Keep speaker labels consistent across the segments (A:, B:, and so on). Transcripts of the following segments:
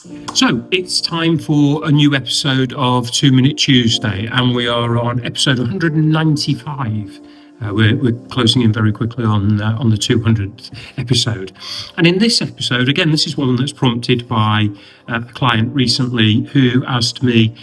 A: So it's time for a new episode of 2 Minute Tuesday, and we are on episode 195. We're closing in very quickly on the 200th episode. And in this episode, again, this is one that's prompted by a client recently who asked me,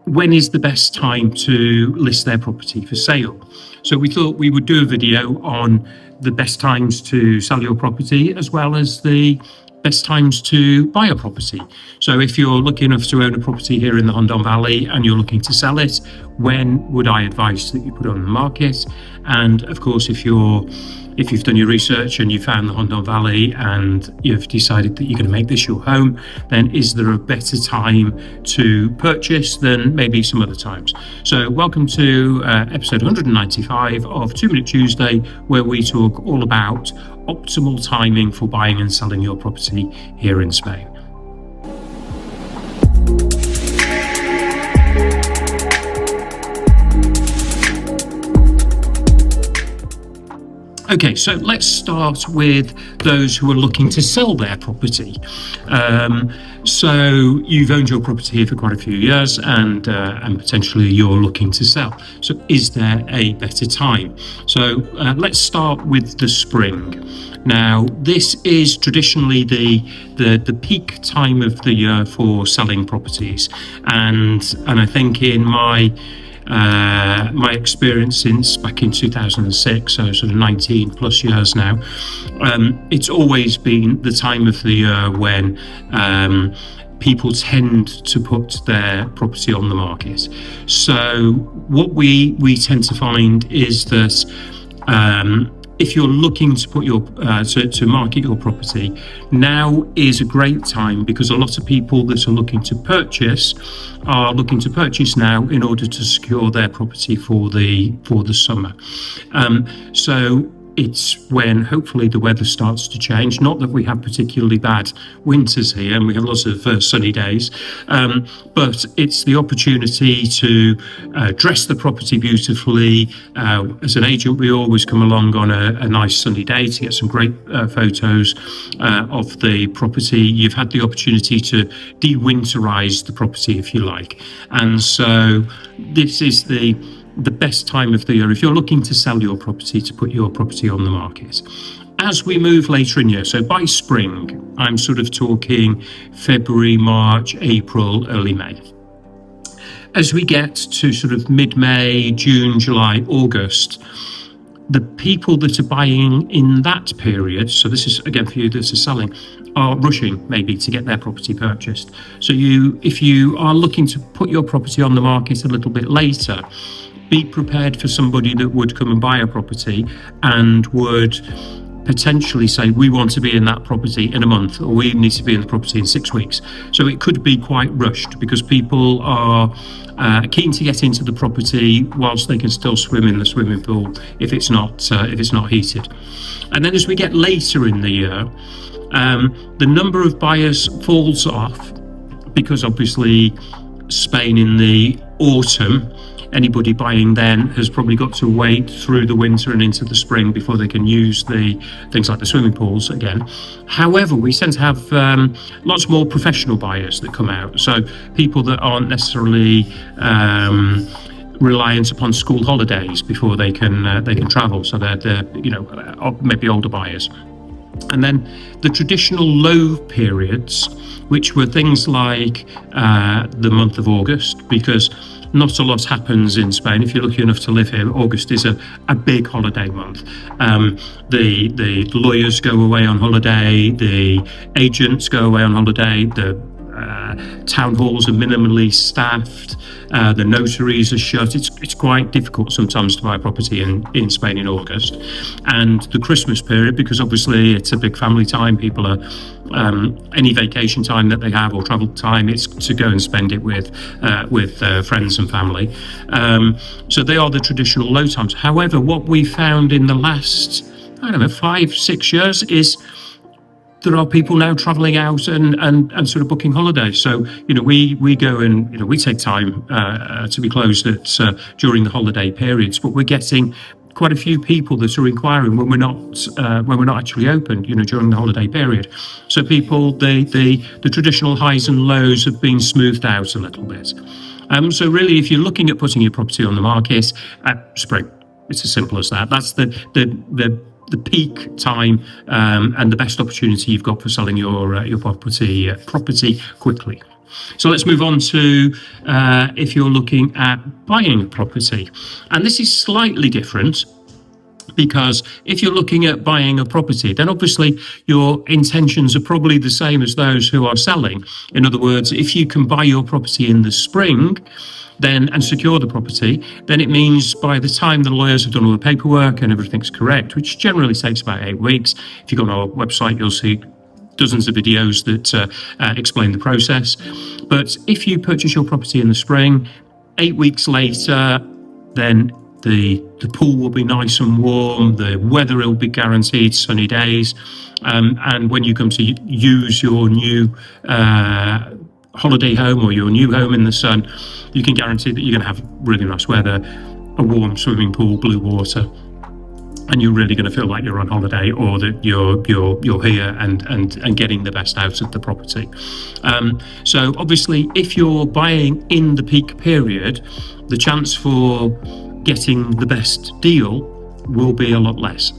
A: when is the best time to list their property for sale? So we thought we would do a video on the best times to sell your property, as well as the best times to buy a property. So if you're lucky enough to own a property here in the Hondón Valley and you're looking to sell it, when would I advise that you put it on the market? And of course, if you've done your research and you found the Hondón Valley and you've decided that you're going to make this your home, then is there a better time to purchase than maybe some other times? So welcome to episode 195 of 2 Minute Tuesday, where we talk all about optimal timing for buying and selling your property here in Spain. Okay, so let's start with those who are looking to sell their property. So you've owned your property here for quite a few years, and potentially you're looking to sell. So is there a better time? So let's start with the spring. Now, this is traditionally the peak time of the year for selling properties, and I think in my experience since back in 2006, so sort of 19 plus years now, it's always been the time of the year when people tend to put their property on the market. So what we tend to find is that if you're looking to put your to market your property, now is a great time, because a lot of people that are looking to purchase now in order to secure their property for the summer. So it's when hopefully the weather starts to change. Not that we have particularly bad winters here, and we have lots of sunny days, but it's the opportunity to dress the property beautifully. As an agent, we always come along on a nice sunny day to get some great photos of the property. You've had the opportunity to de-winterize the property, if you like. And so this is the best time of the year if you're looking to sell your property, to put your property on the market. As we move later in year, so by spring, I'm sort of talking February, March, April, early May. As we get to sort of mid-May, June, July, August, the people that are buying in that period, so this is again for you that are selling, are rushing maybe to get their property purchased. So if you are looking to put your property on the market a little bit later, be prepared for somebody that would come and buy a property and would potentially say, we want to be in that property in a month, or we need to be in the property in 6 weeks. So it could be quite rushed, because people are keen to get into the property whilst they can still swim in the swimming pool if it's not heated. And then as we get later in the year, the number of buyers falls off, because obviously Spain in the autumn, anybody buying then has probably got to wait through the winter and into the spring before they can use the things like the swimming pools again. However, we tend to have lots more professional buyers that come out. So people that aren't necessarily reliant upon school holidays before they can travel. So they're maybe older buyers. And then the traditional low periods, which were things like the month of August, because not a lot happens in Spain. If you're lucky enough to live here, August is a big holiday month. The lawyers go away on holiday, the agents go away on holiday, the town halls are minimally staffed, the notaries are shut. It's quite difficult sometimes to buy a property in Spain in August. And the Christmas period, because obviously it's a big family time, people are any vacation time that they have or travel time, it's to go and spend it with friends and family. So they are the traditional low times. However, what we found in the last 5-6 years is there are people now travelling out and sort of booking holidays. So, we go and, we take time to be closed during the holiday periods, but we're getting quite a few people that are inquiring when we're not actually open, during the holiday period. So people, the traditional highs and lows have been smoothed out a little bit. So really, if you're looking at putting your property on the market at spring, it's as simple as that. That's the peak time and the best opportunity you've got for selling your property quickly. So let's move on to if you're looking at buying property. And this is slightly different, because if you're looking at buying a property, then obviously your intentions are probably the same as those who are selling. In other words, if you can buy your property in the spring and secure the property, then it means by the time the lawyers have done all the paperwork and everything's correct, which generally takes about 8 weeks, if you go on our website, you'll see dozens of videos that explain the process. But if you purchase your property in the spring, 8 weeks later, then the pool will be nice and warm, the weather will be guaranteed sunny days, and when you come to use your new holiday home or your new home in the sun, you can guarantee that you're going to have really nice weather, a warm swimming pool, blue water, and you're really going to feel like you're on holiday, or that you're here and getting the best out of the property. So obviously, if you're buying in the peak period, the chance for getting the best deal will be a lot less.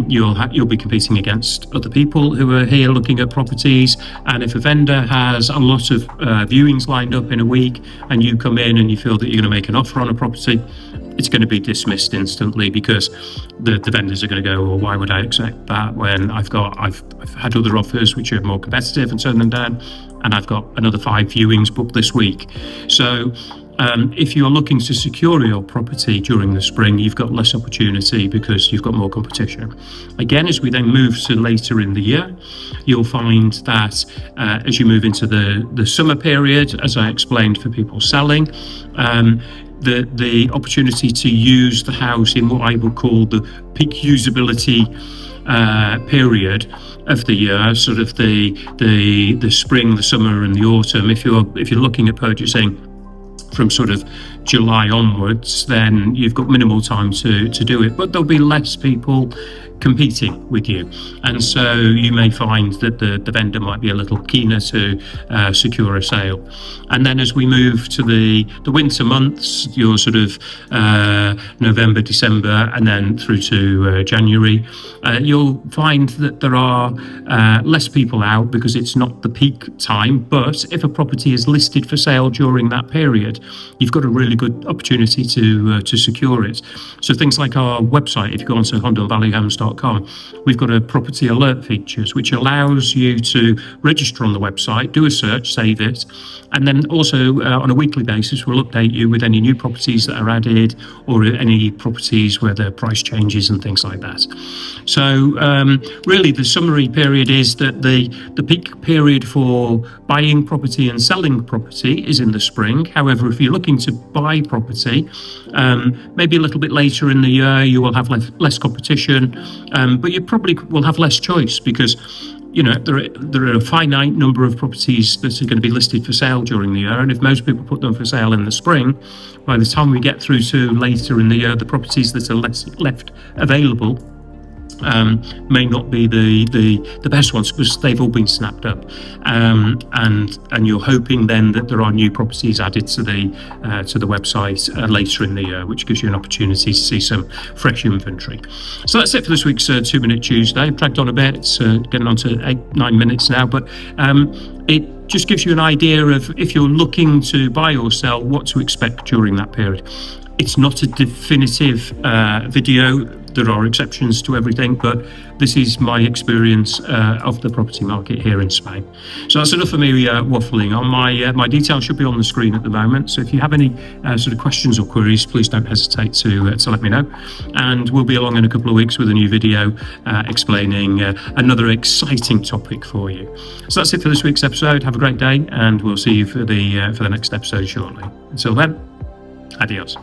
A: You'll be competing against other people who are here looking at properties, and if a vendor has a lot of viewings lined up in a week, and you come in and you feel that you're going to make an offer on a property, it's going to be dismissed instantly, because the vendors are going to go, well, why would I accept that when I've had other offers which are more competitive and turn them down, and I've got another 5 viewings booked this week. So if you're looking to secure your property during the spring, you've got less opportunity because you've got more competition. Again, as we then move to later in the year, you'll find that as you move into the summer period, as I explained for people selling, the opportunity to use the house in what I would call the peak usability period of the year, sort of the spring, the summer, and the autumn. If you're looking at purchasing from sort of July onwards, then you've got minimal time to do it, but there'll be less people competing with you, and so you may find that the vendor might be a little keener to secure a sale. And then as we move to the winter months, your sort of November, December, and then through to January, you'll find that there are less people out because it's not the peak time. But if a property is listed for sale during that period, you've got a really good opportunity to secure it. So things like our website, if you go onto HondonValleyHomes.com, we've got a property alert features which allows you to register on the website, do a search, save it, and then also on a weekly basis we'll update you with any new properties that are added, or any properties where the price changes and things like that. So really the summary period is that the peak period for buying property and selling property is in the spring. However, if you're looking to buy property, maybe a little bit later in the year, you will have less competition, but you probably will have less choice, because there are a finite number of properties that are going to be listed for sale during the year, and if most people put them for sale in the spring, by the time we get through to later in the year, the properties that are left available may not be the best ones, because they've all been snapped up, and you're hoping then that there are new properties added to the website later in the year, which gives you an opportunity to see some fresh inventory. So that's it for this week's 2 Minute Tuesday. Dragged on a bit, it's getting on to 8-9 minutes now, but it just gives you an idea of, if you're looking to buy or sell, what to expect during that period. It's not a definitive video. There are exceptions to everything, but this is my experience of the property market here in Spain. So that's enough for me waffling on. My details should be on the screen at the moment, so if you have any sort of questions or queries, please don't hesitate to let me know, and we'll be along in a couple of weeks with a new video explaining another exciting topic for you. So that's it for this week's episode. Have a great day, and we'll see you for the next episode shortly. Until then, adios.